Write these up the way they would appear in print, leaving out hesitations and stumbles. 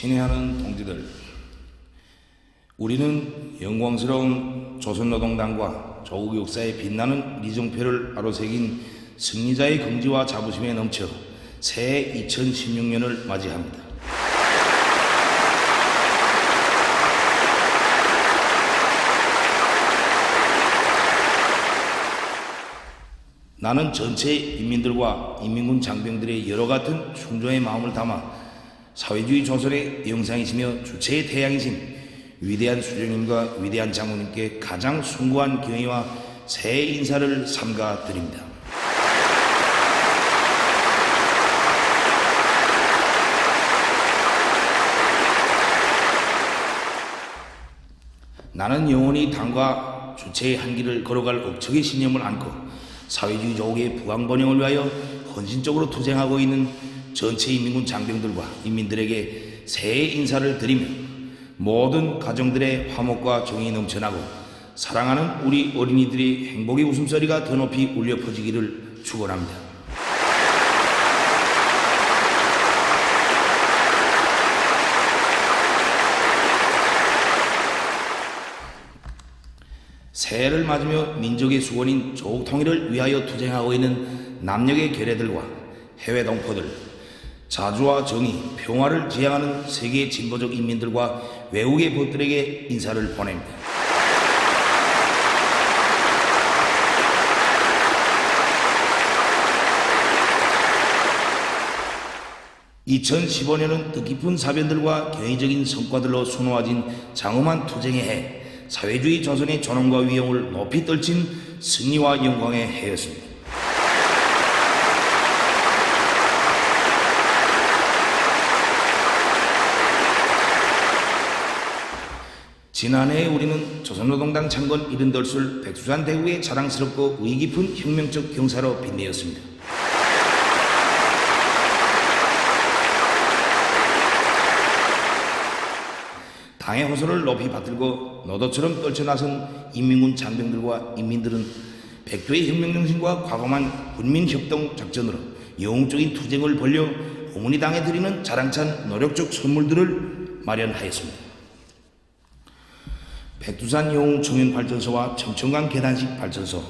친애하는 동지들, 우리는 영광스러운 조선노동당과 조국 역사에 빛나는 리정표를 아로새긴 승리자의 긍지와 자부심에 넘쳐 새해 2016년을 맞이합니다. 나는 전체 인민들과 인민군 장병들의 여러 같은 충정의 마음을 담아 사회주의 조선의 영상이시며 주체의 태양이신 위대한 수령님과 위대한 장군님께 가장 숭고한 경의와 새해 인사를 삼가 드립니다. 나는 영원히 당과 주체의 한 길을 걸어갈 억척의 신념을 안고 사회주의 조국의 부강번영을 위하여 헌신적으로 투쟁하고 있는 전체 인민군 장병들과 인민들에게 새해 인사를 드리며 모든 가정들의 화목과 정이 넘쳐나고 사랑하는 우리 어린이들의 행복의 웃음소리가 더 높이 울려 퍼지기를 축원합니다. 새해를 맞으며 민족의 수건인 조국 통일을 위하여 투쟁하고 있는 남녘의 결애들과 해외 동포들, 자주와 정의, 평화를 지향하는 세계의 진보적 인민들과 외국의 벗들에게 인사를 보냅니다. 2015년은 뜻깊은 사변들과 경이적인 성과들로 수놓아진 장엄한 투쟁의 해, 사회주의 조선의 존엄과 위용을 높이 떨친 승리와 영광의 해였습니다. 지난해 우리는 조선노동당 창건 70돌술 백두산 대구의 자랑스럽고 의기깊은 혁명적 경사로 빛내었습니다. 당의 호소를 높이 받들고 노도처럼 떨쳐나선 인민군 장병들과 인민들은 백두의 혁명정신과 과감한 군민협동 작전으로 영웅적인 투쟁을 벌려 어머니 당에 드리는 자랑찬 노력적 선물들을 마련하였습니다. 백두산 영웅청년발전소와 청천강 계단식 발전소,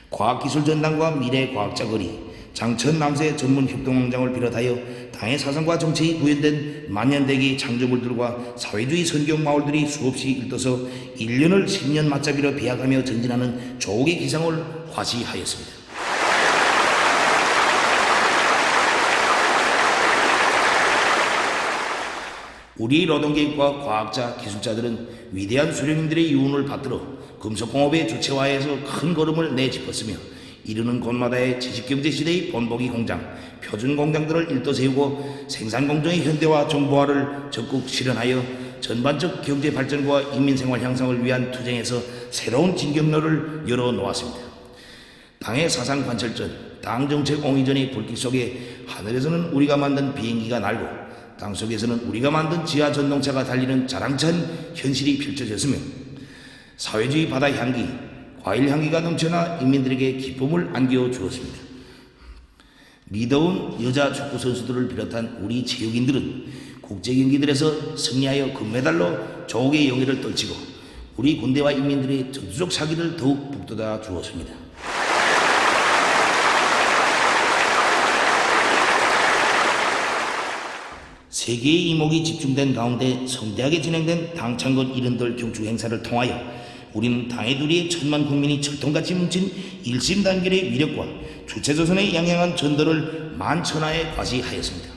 과학기술전당과 미래과학자거리, 장천 남세 전문협동광장을 비롯하여 당의 사상과 정체에 구현된 만년대기 창조물들과 사회주의 선경마을들이 수없이 일떠서 1년을 10년 맞잡이로 비약하며 전진하는 조국의 기상을 과시하였습니다. 우리 노동계획과 과학자, 기술자들은 위대한 수령님들의 유언을 받들어 금속공업의 주체화에서 큰 걸음을 내짚었으며 이르는 곳마다의 지식경제 시대의 본보기 공장, 표준 공장들을 일떠세우고 생산공정의 현대화 정보화를 적극 실현하여 전반적 경제 발전과 인민생활 향상을 위한 투쟁에서 새로운 진격로를 열어놓았습니다. 당의 사상 관철전, 당정책 옹이전의 불길 속에 하늘에서는 우리가 만든 비행기가 날고 땅 속에서는 우리가 만든 지하 전동차가 달리는 자랑찬 현실이 펼쳐졌으며 사회주의 바다 향기, 과일 향기가 넘쳐나 인민들에게 기쁨을 안겨주었습니다. 리더운 여자 축구 선수들을 비롯한 우리 체육인들은 국제경기들에서 승리하여 금메달로 조국의 영예를 떨치고 우리 군대와 인민들의 전투적 사기를 더욱 북돋아 주었습니다. 세계의 이목이 집중된 가운데 성대하게 진행된 당 창건 70돌 경축 행사를 통하여 우리는 당의 두리에 천만 국민이 철통같이 뭉친 일심단결의 위력과 주체조선의 양양한 전도를 만천하에 과시하였습니다.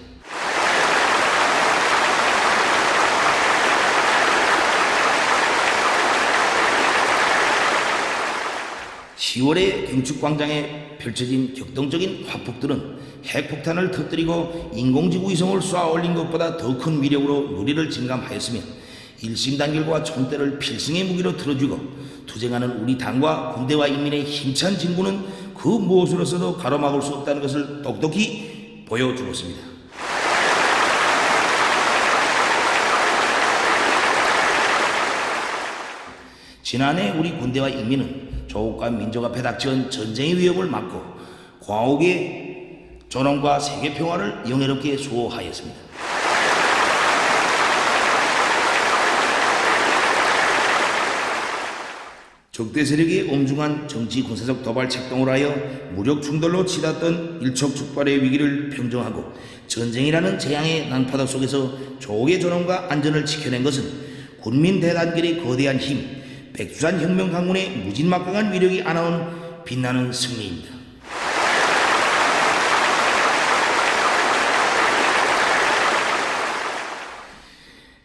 10월의 경축광장에 펼쳐진 격동적인 화폭들은 핵폭탄을 터뜨리고 인공지구 위성을 쏘아 올린 것보다 더 큰 위력으로 누리를 진감하였으며 일심단결과 총대를 필승의 무기로 틀어주고 투쟁하는 우리 당과 군대와 인민의 힘찬 진군은 그 무엇으로서도 가로막을 수 없다는 것을 똑똑히 보여주었습니다. 지난해 우리 군대와 인민은 조국과 민족 앞에 닥쳐온 전쟁의 위협을 막고 광옥의 존엄과 세계 평화를 영예롭게 수호하였습니다. 적대 세력의 엄중한 정치 군사적 도발 책동을 하여 무력 충돌로 치닫던 일촉즉발의 위기를 평정하고 전쟁이라는 재앙의 난파도 속에서 조국의 존엄과 안전을 지켜낸 것은 군민 대단결의 거대한 힘, 백두산 혁명 강군의 무진막강한 위력이 안아온 빛나는 승리입니다.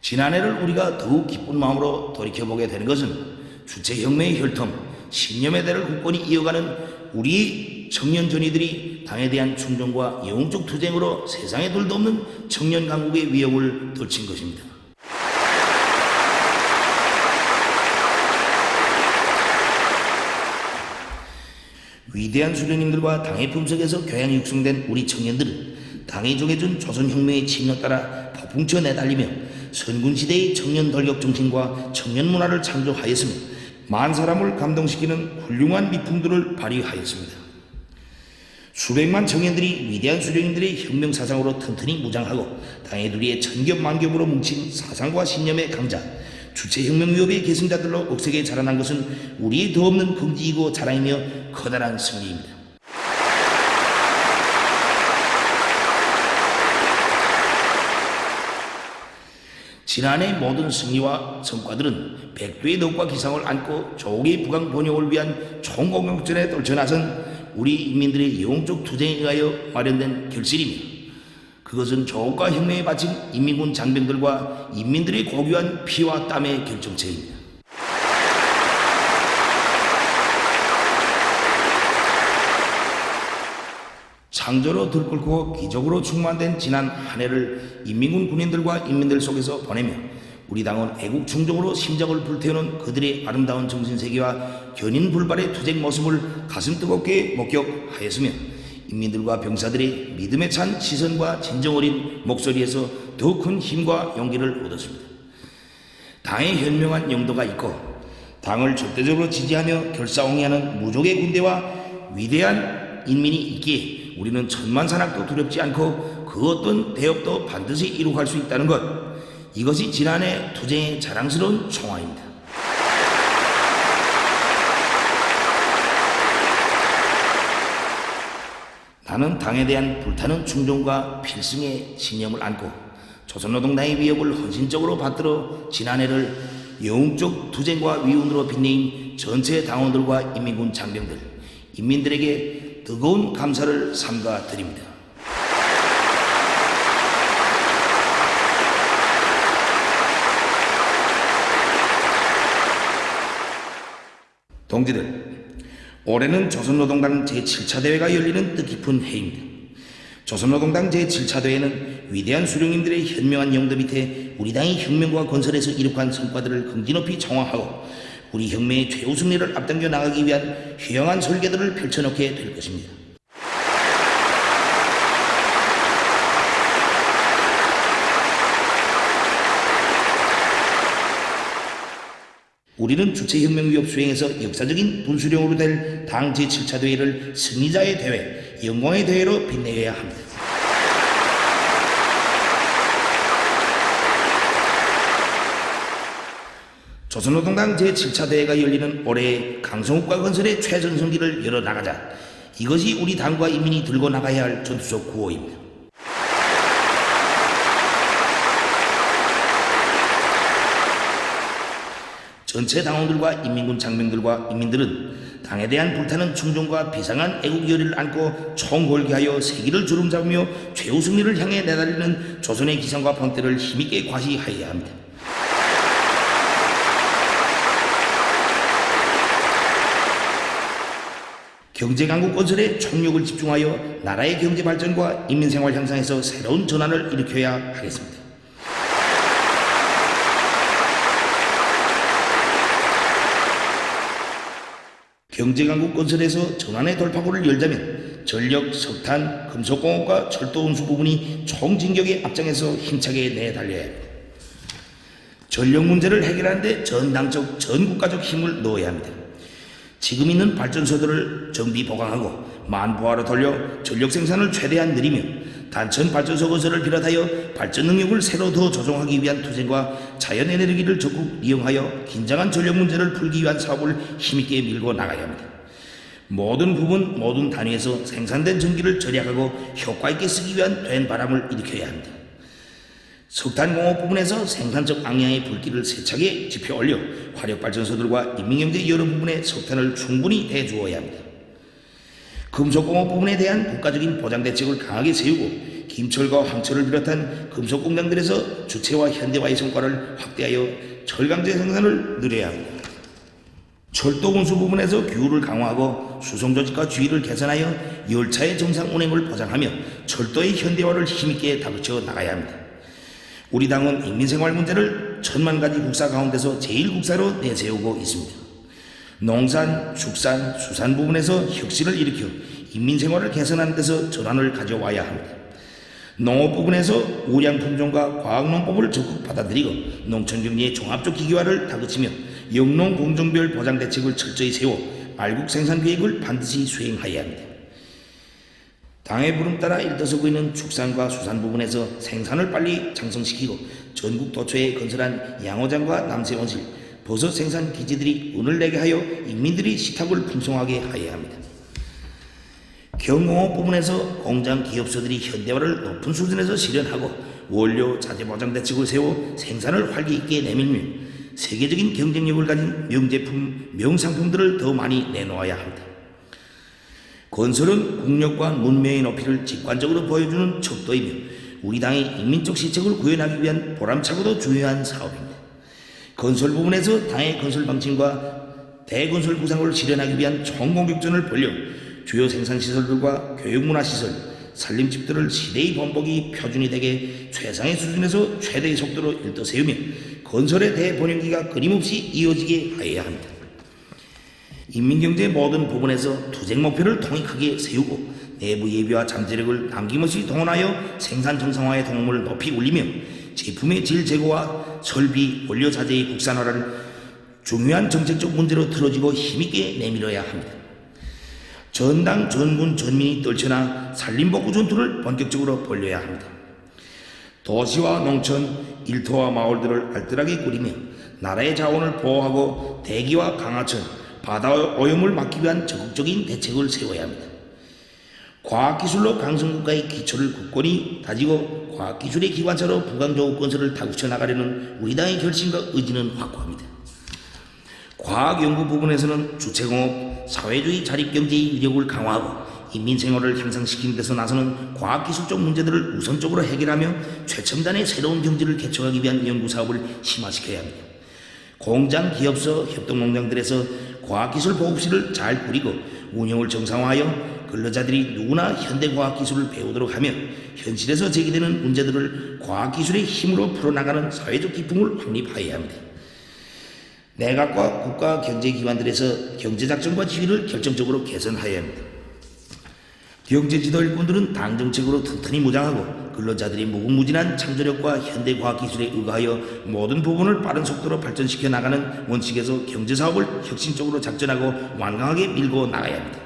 지난해를 우리가 더욱 기쁜 마음으로 돌이켜보게 되는 것은 주체혁명의 혈통, 신념의 대를 굳건히 이어가는 우리 청년 전의들이 당에 대한 충정과 영웅적 투쟁으로 세상에 둘도 없는 청년 강국의 위협을 떨친 것입니다. 위대한 수령님들과 당의 품석에서 교양 육성된 우리 청년들은 당이 정해준 조선혁명의 칙에 따라 폭풍쳐 내달리며 선군시대의 청년 돌격 정신과 청년 문화를 창조하였으며 만 사람을 감동시키는 훌륭한 미품들을 발휘하였습니다. 수백만 청년들이 위대한 수령님들의 혁명 사상으로 튼튼히 무장하고 당의 두리에 천겹만겹으로 뭉친 사상과 신념의 강자, 주체혁명 위협의 계승자들로 억세게 자라난 것은 우리의 더없는 긍지이고 자랑이며 커다란 승리입니다. 지난해 모든 승리와 성과들은 백두의 덕과 기상을 안고 조국의 부강 번영을 위한 총공격전에 떨쳐나선 우리 인민들의 영웅적 투쟁에 의하여 마련된 결실이며 그것은 조국과 혁명에 바친 인민군 장병들과 인민들의 고귀한 피와 땀의 결정체입니다. 창조로 들끓고 기적으로 충만된 지난 한 해를 인민군 군인들과 인민들 속에서 보내며 우리 당은 애국 충정으로 심장을 불태우는 그들의 아름다운 정신세계와 견인불발의 투쟁 모습을 가슴 뜨겁게 목격하였으며 인민들과 병사들의 믿음에 찬 시선과 진정 어린 목소리에서 더 큰 힘과 용기를 얻었습니다. 당의 현명한 영도가 있고 당을 절대적으로 지지하며 결사옹이하는 무족의 군대와 위대한 인민이 있기에 우리는 천만산악도 두렵지 않고 그 어떤 대업도 반드시 이룩할 수 있다는 것, 이것이 지난해 투쟁의 자랑스러운 총화입니다. 나는 당에 대한 불타는 충정과 필승의 신념을 안고 조선노동당의 위협을 헌신적으로 받들어 지난해를 영웅적 투쟁과 위운으로 빛내인 전체 당원들과 인민군 장병들, 인민들에게 뜨거운 감사를 삼가 드립니다. 동지들, 올해는 조선노동당 제7차 대회가 열리는 뜻깊은 해입니다. 조선노동당 제7차 대회는 위대한 수령님들의 현명한 영도 밑에 우리 당이 혁명과 건설에서 이룩한 성과들을 긍지 높이 정화하고 우리 혁명의 최후 승리를 앞당겨 나가기 위한 휘영한 설계들을 펼쳐놓게 될 것입니다. 우리는 주체혁명 위협 수행에서 역사적인 분수령으로 될 당 제7차 대회를 승리자의 대회, 영광의 대회로 빛내야 합니다. 조선노동당 제7차 대회가 열리는 올해 강성국가 건설의 최전성기를 열어나가자. 이것이 우리 당과 인민이 들고 나가야 할 전투적 구호입니다. 전체 당원들과 인민군 장병들과 인민들은 당에 대한 불타는 충정과 비상한 애국 열의를 안고 총궐기하여 세기를 주름잡으며 최후 승리를 향해 내달리는 조선의 기상과 본때를 힘있게 과시하여야 합니다. 경제강국 건설에 총력을 집중하여 나라의 경제 발전과 인민생활 향상에서 새로운 전환을 일으켜야 하겠습니다. 경제강국 건설에서 전환의 돌파구를 열자면 전력, 석탄, 금속공업과 철도 운수 부분이 총진격의 앞장에서 힘차게 내달려야 합니다. 전력 문제를 해결하는 데 전당적, 전국가적 힘을 넣어야 합니다. 지금 있는 발전소들을 정비 보강하고 만보화로 돌려 전력 생산을 최대한 늘리며 단천 발전소 건설을 비롯하여 발전 능력을 새로 더 조정하기 위한 투쟁과 자연 에너지를 적극 이용하여 긴장한 전력 문제를 풀기 위한 사업을 힘있게 밀고 나가야 합니다. 모든 부분 모든 단위에서 생산된 전기를 절약하고 효과있게 쓰기 위한 된 바람을 일으켜야 합니다. 석탄공업 부분에서 생산적 악량의 불길을 세차게 지펴 올려 화력발전소들과 인민경제 여러 부분에 석탄을 충분히 대주어야 합니다. 금속공업 부분에 대한 국가적인 보장대책을 강하게 세우고 김철과 황철을 비롯한 금속공장들에서 주체와 현대화의 성과를 확대하여 철강제 생산을 늘려야 합니다. 철도 운수 부분에서 규율을 강화하고 수송조직과 주의를 개선하여 열차의 정상 운행을 보장하며 철도의 현대화를 힘있게 다그쳐 나가야 합니다. 우리 당은 인민생활 문제를 1000만 가지 국사 가운데서 제1국사로 내세우고 있습니다. 농산, 축산, 수산 부분에서 혁신을 일으켜 인민생활을 개선하는 데서 전환을 가져와야 합니다. 농업 부분에서 우량 품종과 과학농법을 적극 받아들이고 농촌경제의 종합적 기기화를 다그치며 영농 공정별 보장대책을 철저히 세워 알국 생산 계획을 반드시 수행하여야 합니다. 당의 부름 따라 일떠서고 있는 축산과 수산 부분에서 생산을 빨리 장성시키고 전국 도처에 건설한 양어장과 남세원실, 버섯 생산 기지들이 운을 내게 하여 인민들이 식탁을 풍성하게 하여야 합니다. 경공업 부분에서 공장 기업소들이 현대화를 높은 수준에서 실현하고 원료 자재 보장 대책을 세워 생산을 활기 있게 내밀며 세계적인 경쟁력을 가진 명제품, 명상품들을 더 많이 내놓아야 합니다. 건설은 국력과 문명의 높이를 직관적으로 보여주는 척도이며 우리 당의 인민적 시책을 구현하기 위한 보람차고도 중요한 사업입니다. 건설 부분에서 당의 건설 방침과 대건설 구상을 실현하기 위한 총공격전을 벌려 주요 생산시설들과 교육문화시설, 산림집들을 시대의 번복이 표준이 되게 최상의 수준에서 최대의 속도로 일떠세우며 건설의 대번영기가 끊임없이 이어지게 하여야 합니다. 인민경제 모든 부분에서 투쟁 목표를 통익하게 세우고 내부 예비와 잠재력을 남김없이 동원하여 생산 정상화의 동험을 높이 올리며 제품의 질 제고와 설비, 원료 자재의 국산화를 중요한 정책적 문제로 틀어지고 힘있게 내밀어야 합니다. 전당, 전군, 전민이 떨쳐나 산림복구 전투를 본격적으로 벌려야 합니다. 도시와 농촌, 일터와 마을들을 알뜰하게 꾸리며 나라의 자원을 보호하고 대기와 강하천, 바다 오염을 막기 위한 적극적인 대책을 세워야 합니다. 과학기술로 강성국가의 기초를 굳건히 다지고 과학기술의 기관차로 부강조업 건설을 다구쳐 나가려는 우리 당의 결심과 의지는 확고합니다. 과학연구 부분에서는 주체공업, 사회주의 자립경제의 위력을 강화하고 인민생활을 향상시키는 데서 나서는 과학기술적 문제들을 우선적으로 해결하며 최첨단의 새로운 경제를 개척하기 위한 연구사업을 심화시켜야 합니다. 공장, 기업소, 협동농장들에서 과학기술 보급실을 잘 꾸리고 운영을 정상화하여 근로자들이 누구나 현대과학기술을 배우도록 하며 현실에서 제기되는 문제들을 과학기술의 힘으로 풀어나가는 사회적 기풍을 확립하여야 합니다. 내각과 국가 경제기관들에서 경제작전과 지휘를 결정적으로 개선하여야 합니다. 경제지도 일꾼들은 당정책으로 튼튼히 무장하고 근로자들이 무궁무진한 창조력과 현대과학기술에 의거하여 모든 부분을 빠른 속도로 발전시켜 나가는 원칙에서 경제사업을 혁신적으로 작전하고 완강하게 밀고 나가야 합니다.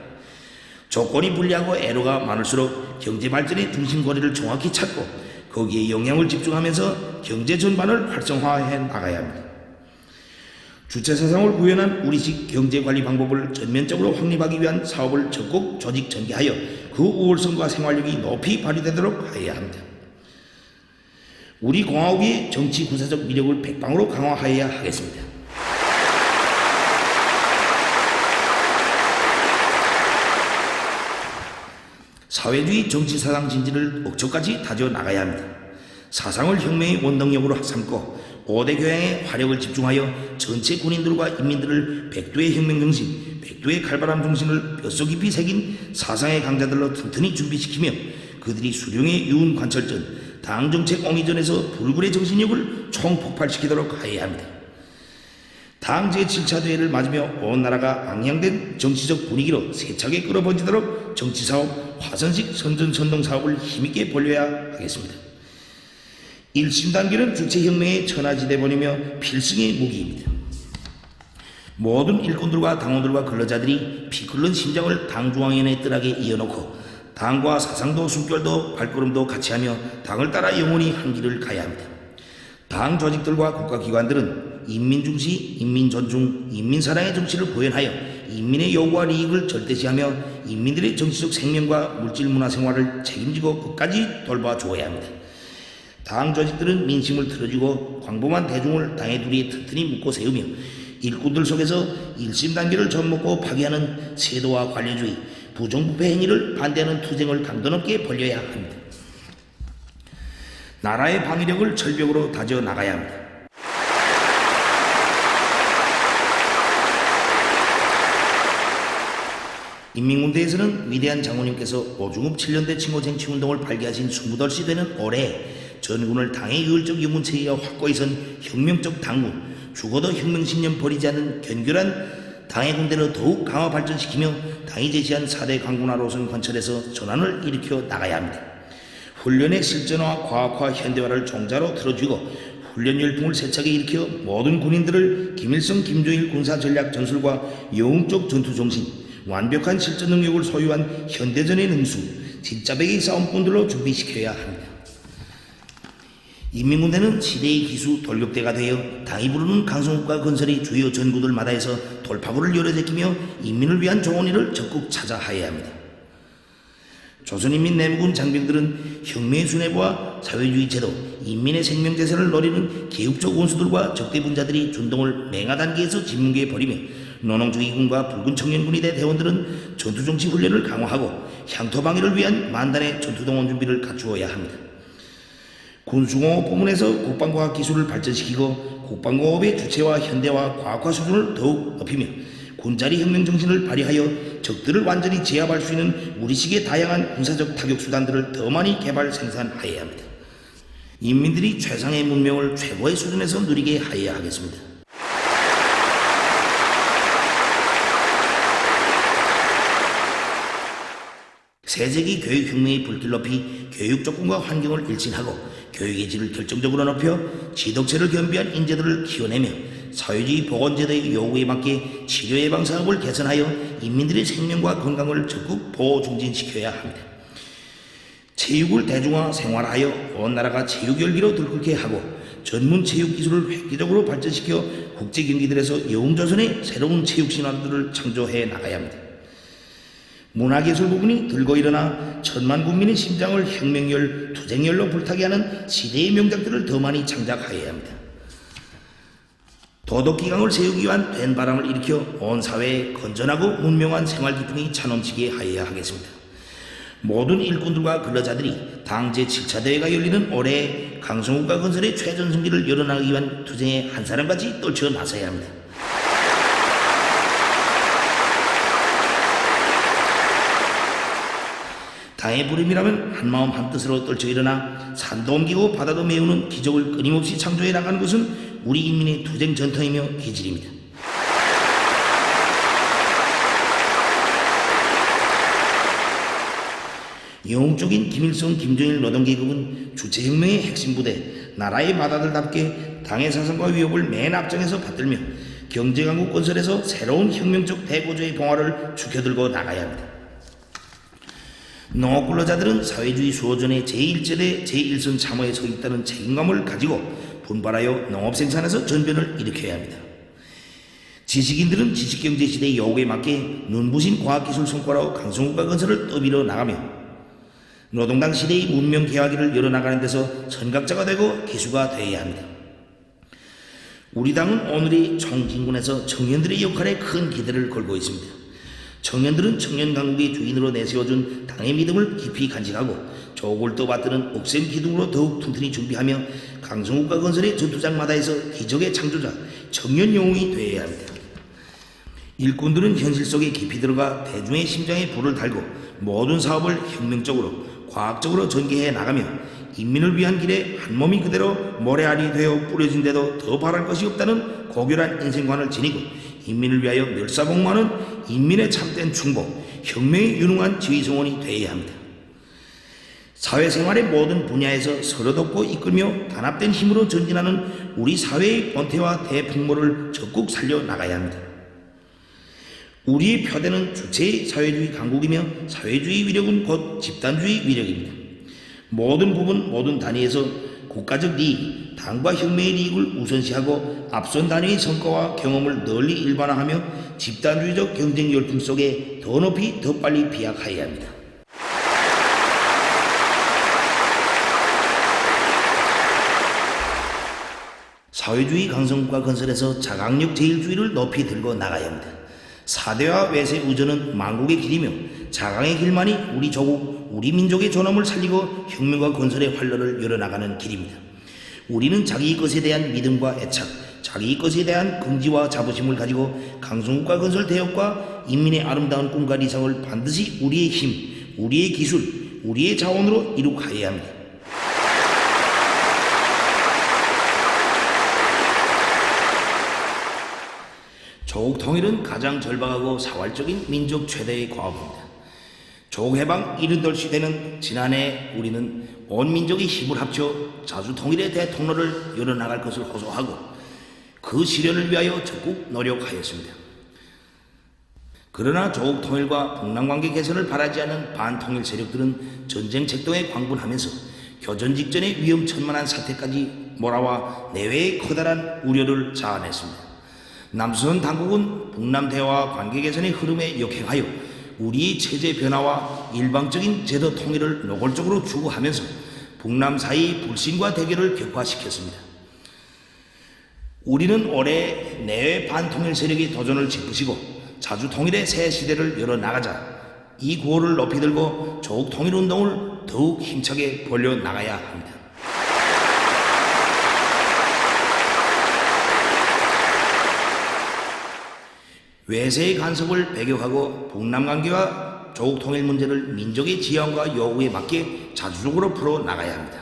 조건이 불리하고 애로가 많을수록 경제발전의 중심거리를 정확히 찾고 거기에 영향을 집중하면서 경제 전반을 활성화해 나가야 합니다. 주체사상을 구현한 우리식 경제관리 방법을 전면적으로 확립하기 위한 사업을 적극 조직 전개하여 그 우월성과 생활력이 높이 발휘되도록 하여야 합니다. 우리 공화국의 정치 군사적 미력을 백방으로 강화하여야 하겠습니다. 사회주의 정치사상 진지를 억초까지 다져나가야 합니다. 사상을 혁명의 원동력으로 삼고 5대 교양에 화력을 집중하여 전체 군인들과 인민들을 백두의 혁명정신, 백두의 칼바람 정신을 뼛속 깊이 새긴 사상의 강자들로 튼튼히 준비시키며 그들이 수령의 유운 관철전, 당정책 옹이전에서 불굴의 정신력을 총폭발시키도록 하여야 합니다. 당 제7차 대회를 맞으며 온 나라가 앙양된 정치적 분위기로 세차게 끌어번지도록 정치사업, 화선식 선전선동사업을 힘있게 벌려야 하겠습니다. 1심 단계는 주체혁명의 천하지대본이며 필승의 무기입니다. 모든 일꾼들과 당원들과 근로자들이 피 끓는 심장을 당중앙위원회 뜰하게 이어놓고 당과 사상도 숨결도 발걸음도 같이하며 당을 따라 영원히 한 길을 가야 합니다. 당 조직들과 국가기관들은 인민중시, 인민존중, 인민사랑의 정치를 보연하여 인민의 요구와利益을 절대시하며 인민들의 정치적 생명과 물질문화생활을 책임지고 끝까지 돌봐주어야 합니다. 당 조직들은 민심을 틀어주고 광범한 대중을 당의 둘이 튼튼히 묶고 세우며 일꾼들 속에서 일심단계를 접먹고 파괴하는 세도와 관료주의, 부정부패 행위를 반대하는 투쟁을 강도 높게 벌여야 합니다. 나라의 방위력을 절벽으로 다져 나가야 합니다. 인민군대에서는 위대한 장군님께서 오중읍 7년대 칭호 쟁취운동을 발기하신 28시 되는 올해 전군을 당의 유혈적 영군체계가 확고히 선 혁명적 당군, 죽어도 혁명신념 버리지 않는 견결한 당의 군대를 더욱 강화 발전시키며 당이 제시한 4대 강군화 노선 관철에서 전환을 일으켜 나가야 합니다. 훈련의 실전화, 과학화, 현대화를 종자로 틀어주고 훈련 열풍을 세차게 일으켜 모든 군인들을 김일성, 김정일 군사전략 전술과 영웅적 전투정신, 완벽한 실전 능력을 소유한 현대전의 능수, 진짜배기 싸움꾼들로 준비시켜야 합니다. 인민군대는 시대의 기수 돌격대가 되어 당이 부르는 강성국가 건설이 주요 전구들마다에서 돌파구를 열어제끼며 인민을 위한 좋은 일을 적극 찾아하여야 합니다. 조선인민 내무군 장병들은 혁명의 수뇌부와 사회주의 제도, 인민의 생명재산을 노리는 개혁적 원수들과 적대분자들이 준동을 맹하 단계에서 진문계에 버리며 노농주의군과 붉은 청년군이대 대원들은 전투정치 훈련을 강화하고 향토방위를 위한 만단의 전투동원 준비를 갖추어야 합니다. 군수공업 부문에서 국방과학 기술을 발전시키고 국방공업의 주체와 현대화, 과학화 수준을 더욱 높이며 군자리 혁명 정신을 발휘하여 적들을 완전히 제압할 수 있는 우리식의 다양한 군사적 타격 수단들을 더 많이 개발 생산하여야 합니다. 인민들이 최상의 문명을 최고의 수준에서 누리게 하여야 하겠습니다. 세세기 교육혁명의 불길 높이 교육 조건과 환경을 일진하고 교육의 질을 결정적으로 높여 지덕체를 겸비한 인재들을 키워내며 사회주의 보건제도의 요구에 맞게 치료 예방 사업을 개선하여 인민들의 생명과 건강을 적극 보호 증진시켜야 합니다. 체육을 대중화 생활하여 온 나라가 체육 열기로 들끓게 하고 전문 체육 기술을 획기적으로 발전시켜 국제 경기들에서 영웅조선의 새로운 체육 신화들을 창조해 나가야 합니다. 문화예술 부분이 들고 일어나 천만 국민의 심장을 혁명열, 투쟁열로 불타게 하는 시대의 명작들을 더 많이 창작하여야 합니다. 도덕기강을 세우기 위한 된 바람을 일으켜 온 사회에 건전하고 문명한 생활기풍이 차넘치게 하여야 하겠습니다. 모든 일꾼들과 근로자들이 당 제7차 대회가 열리는 올해 강성국가 건설의 최전성기를 열어나가기 위한 투쟁에 한 사람같이 떨쳐 나서야 합니다. 당의 부름이라면 한마음 한뜻으로 떨쳐 일어나 산도 옮기고 바다도 메우는 기적을 끊임없이 창조해 나가는 것은 우리 인민의 투쟁 전통이며 기질입니다. 영웅적인 김일성, 김정일 노동계급은 주체혁명의 핵심 부대, 나라의 맏아들답게 당의 사상과 위협을 맨 앞장에서 받들며 경제강국 건설에서 새로운 혁명적 대고조의 봉화를 죽여들고 나가야 합니다. 농업근로자들은 사회주의 수호전의 제1제대 제1선 참호에 서 있다는 책임감을 가지고 분발하여 농업생산에서 전변을 일으켜야 합니다. 지식인들은 지식경제시대의 요구에 맞게 눈부신 과학기술 성과로 강성국가 건설을 떠밀어 나가며 노동당 시대의 문명 개화기를 열어나가는 데서 선각자가 되고 기수가 되어야 합니다. 우리 당은 오늘의 총진군에서 청년들의 역할에 큰 기대를 걸고 있습니다. 청년들은 청년강국의 주인으로 내세워준 당의 믿음을 깊이 간직하고 조국을 떠받드는 억센 기둥으로 더욱 튼튼히 준비하며 강성국가 건설의 전투장마다에서 기적의 창조자, 청년 영웅이 되어야 합니다. 일꾼들은 현실 속에 깊이 들어가 대중의 심장에 불을 달고 모든 사업을 혁명적으로 과학적으로 전개해 나가며 인민을 위한 길에 한 몸이 그대로 모래알이 되어 뿌려진 데도 더 바랄 것이 없다는 고결한 인생관을 지니고 인민을 위하여 멸사복무하는 인민의 참된 충복, 혁명의 유능한 지휘성원이 되어야 합니다. 사회생활의 모든 분야에서 서로 돕고 이끌며 단합된 힘으로 전진하는 우리 사회의 본태와 대풍모를 적극 살려나가야 합니다. 우리의 표대는 주체의 사회주의 강국이며 사회주의 위력은 곧 집단주의 위력입니다. 모든 부분, 모든 단위에서 국가적 이익, 당과 혁명의 이익을 우선시하고 앞선 단위의 성과와 경험을 널리 일반화하며 집단주의적 경쟁 열풍 속에 더 높이 더 빨리 비약하여야 합니다. 사회주의 강성국가 건설에서 자강력 제일주의를 높이 들고 나가야 합니다. 사대와 외세 우전은 만국의 길이며 자강의 길만이 우리 조국, 우리 민족의 존엄을 살리고 혁명과 건설의 활로를 열어나가는 길입니다. 우리는 자기 것에 대한 믿음과 애착, 자기 것에 대한 긍지와 자부심을 가지고 강성국가 건설 대역과 인민의 아름다운 꿈과理想을 반드시 우리의 힘, 우리의 기술, 우리의 자원으로 이룩하여야 합니다. 조국 통일은 가장 절박하고 사활적인 민족 최대의 과업입니다. 조국 해방 70돌 시대는 지난해 우리는 온 민족의 힘을 합쳐 자주 통일의 대통로를 열어나갈 것을 호소하고 그 실현을 위하여 적극 노력하였습니다. 그러나 조국 통일과 북남관계 개선을 바라지 않는 반통일 세력들은 전쟁 책동에 광분하면서 교전 직전의 위험천만한 사태까지 몰아와 내외의 커다란 우려를 자아냈습니다. 남조선 당국은 북남 대화 관계 개선의 흐름에 역행하여 우리의 체제 변화와 일방적인 제도 통일을 노골적으로 추구하면서 북남 사이 불신과 대결을 격화시켰습니다. 우리는 올해 내외 반통일 세력의 도전을 짚으시고 자주 통일의 새 시대를 열어나가자 이 구호를 높이 들고 조국 통일운동을 더욱 힘차게 벌려나가야 합니다. 외세의 간섭을 배격하고 북남관계와 조국 통일 문제를 민족의 지향과 요구에 맞게 자주적으로 풀어나가야 합니다.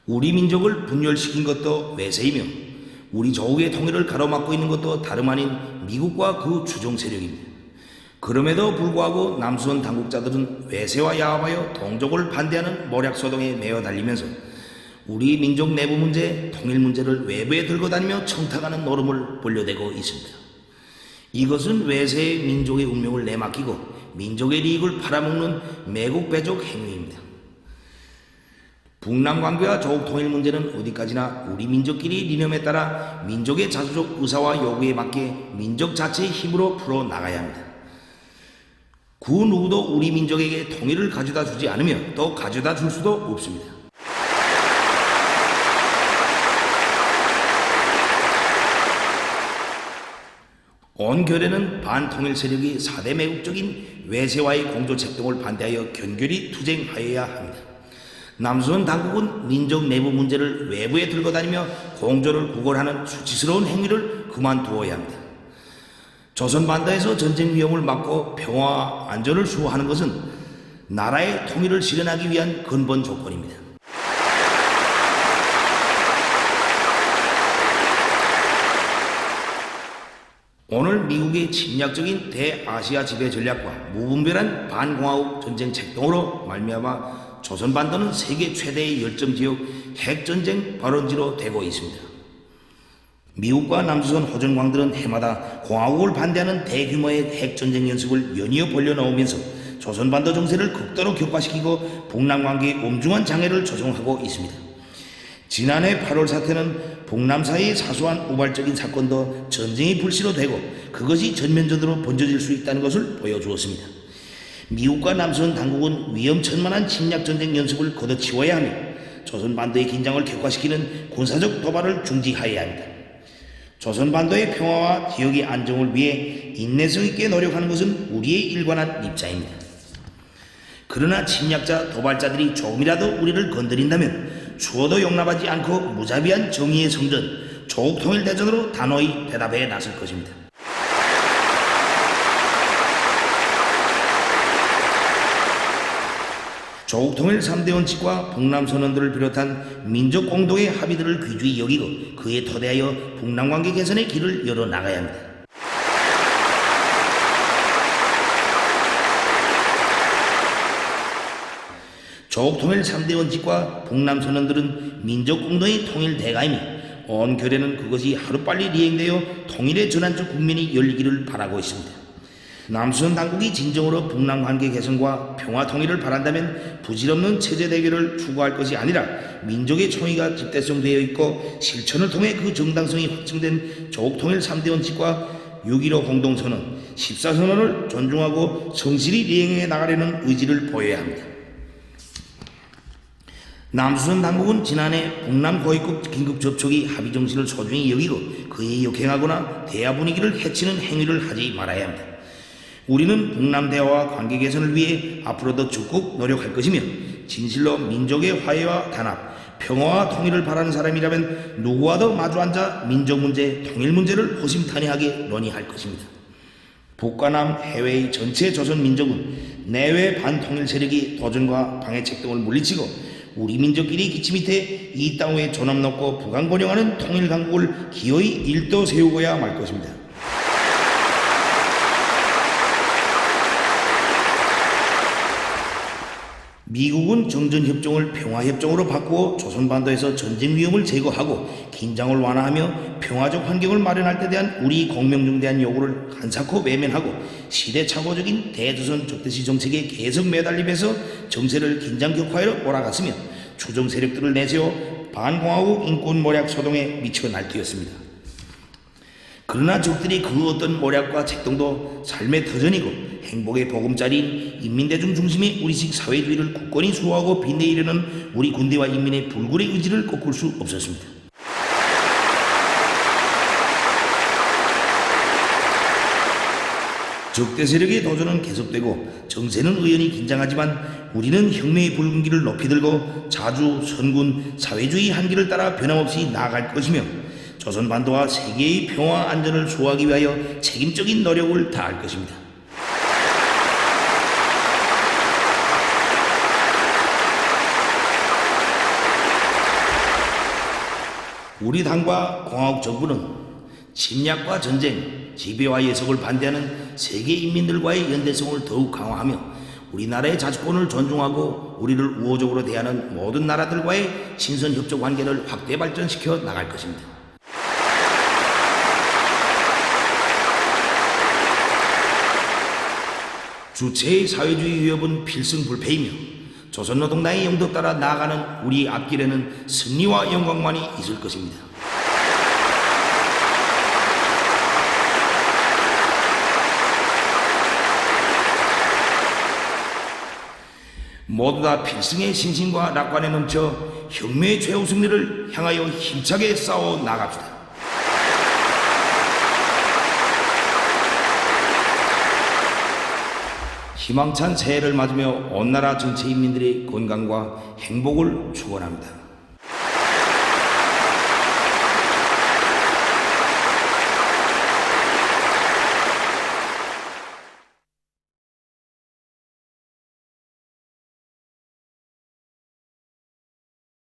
우리 민족을 분열시킨 것도 외세이며 우리 조국의 통일을 가로막고 있는 것도 다름 아닌 미국과 그 추종 세력입니다. 그럼에도 불구하고 남수원 당국자들은 외세와 야합하여 동족을 반대하는 모략소동에 매어 달리면서 우리 민족 내부 문제, 통일 문제를 외부에 들고 다니며 청탁하는 노름을 벌려대고 있습니다. 이것은 외세의 민족의 운명을 내맡기고 민족의 이익을 팔아먹는 매국 배족 행위입니다. 북남 관계와 조국 통일 문제는 어디까지나 우리 민족끼리 이념에 따라 민족의 자주적 의사와 요구에 맞게 민족 자체의 힘으로 풀어나가야 합니다. 그 누구도 우리 민족에게 통일을 가져다 주지 않으며 또 가져다 줄 수도 없습니다. 온 결의는 반통일 세력이 4대 매국적인 외세와의 공조책동을 반대하여 견결히 투쟁하여야 합니다. 남수원 당국은 민족 내부 문제를 외부에 들고 다니며 공조를 구걸하는 수치스러운 행위를 그만두어야 합니다. 조선반도에서 전쟁 위험을 막고 평화와 안전을 수호하는 것은 나라의 통일을 실현하기 위한 근본 조건입니다. 오늘 미국의 침략적인 대아시아 지배 전략과 무분별한 반공화국 전쟁 책동으로 말미암아 조선반도는 세계 최대의 열정지역 핵전쟁 발원지로 되고 있습니다. 미국과 남조선 호전광들은 해마다 공화국을 반대하는 대규모의 핵전쟁 연습을 연이어 벌려놓으면서 조선반도 정세를 극도로 격화시키고 북남관계에 엄중한 장애를 조성하고 있습니다. 지난해 8월 사태는 북남 사이의 사소한 우발적인 사건도 전쟁의 불씨로 되고 그것이 전면전으로 번져질 수 있다는 것을 보여주었습니다. 미국과 남조선 당국은 위험천만한 침략전쟁 연습을 걷어치워야 하며 조선반도의 긴장을 격화시키는 군사적 도발을 중지하여야 합니다. 조선반도의 평화와 지역의 안정을 위해 인내성 있게 노력하는 것은 우리의 일관한 입장입니다. 그러나 침략자 도발자들이 조금이라도 우리를 건드린다면 추워도 용납하지 않고 무자비한 정의의 성전 조국통일대전으로 단호히 대답해 나설 것입니다. 조국통일 3대 원칙과 북남선언들을 비롯한 민족 공동의 합의들을 귀중히 여기고 그에 토대하여 북남관계 개선의 길을 열어나가야 합니다. 조국통일 3대 원칙과 북남 선언들은 민족 공동의 통일 대가이며 언결에는 그것이 하루빨리 이행되어 통일의 전환적 국면이 열리기를 바라고 있습니다. 남수선 당국이 진정으로 북남 관계 개선과 평화 통일을 바란다면 부질없는 체제 대결을 추구할 것이 아니라 민족의 총의가 집대성되어 있고 실천을 통해 그 정당성이 확증된 조국통일 3대 원칙과 6.15 공동선언, 14선언을 존중하고 성실히 이행해 나가려는 의지를 보여야 합니다. 남수선 당국은 지난해 북남 고위급 긴급 접촉이 합의 정신을 소중히 여기고 그에 역행하거나 대화 분위기를 해치는 행위를 하지 말아야 합니다. 우리는 북남 대화와 관계 개선을 위해 앞으로도 적극 노력할 것이며 진실로 민족의 화해와 단합, 평화와 통일을 바라는 사람이라면 누구와도 마주 앉아 민족 문제, 통일 문제를 허심탄회하게 논의할 것입니다. 북과 남 해외의 전체 조선 민족은 내외 반통일 세력이 도전과 방해책 등을 물리치고 우리 민족끼리 기치 밑에 이 땅 위에 존엄 높고 부강번영하는 통일 강국을 기어이 일도 세우고야 말 것입니다. 미국은 정전협정을 평화협정으로 바꾸어 조선반도에서 전쟁 위험을 제거하고 긴장을 완화하며 평화적 환경을 마련할 때 대한 우리 공명중 대한 요구를 한사코 외면하고 시대착오적인 대조선 적대시 정책에 계속 매달리면서 정세를 긴장격화로 몰아갔으며 추종 세력들을 내세워 반공화국 인권 모략 소동에 미쳐 날뛰었습니다. 그러나 적들이 그 어떤 모략과 책동도 삶의 터전이고 행복의 보금자리인 인민대중 중심의 우리식 사회주의를 굳건히 수호하고 빛내이려는 우리 군대와 인민의 불굴의 의지를 꺾을 수 없었습니다. 적대 세력의 도전은 계속되고 정세는 의연히 긴장하지만 우리는 혁명의 붉은기를 높이 들고 자주, 선군, 사회주의 한길을 따라 변함없이 나아갈 것이며 조선반도와 세계의 평화 안전을 수호하기 위하여 책임적인 노력을 다할 것입니다. 우리 당과 공화국 정부는 침략과 전쟁, 지배와 예속을 반대하는 세계 인민들과의 연대성을 더욱 강화하며 우리나라의 자주권을 존중하고 우리를 우호적으로 대하는 모든 나라들과의 친선협조 관계를 확대 발전시켜 나갈 것입니다. 주체의 사회주의 위협은 필승불패이며 조선노동당의 영도 따라 나아가는 우리 앞길에는 승리와 영광만이 있을 것입니다. 모두 다 필승의 신심과 낙관에 넘쳐 혁명의 최후 승리를 향하여 힘차게 싸워 나갑시다. 희망찬 새해를 맞으며 온 나라 전체 인민들의 건강과 행복을 축원합니다.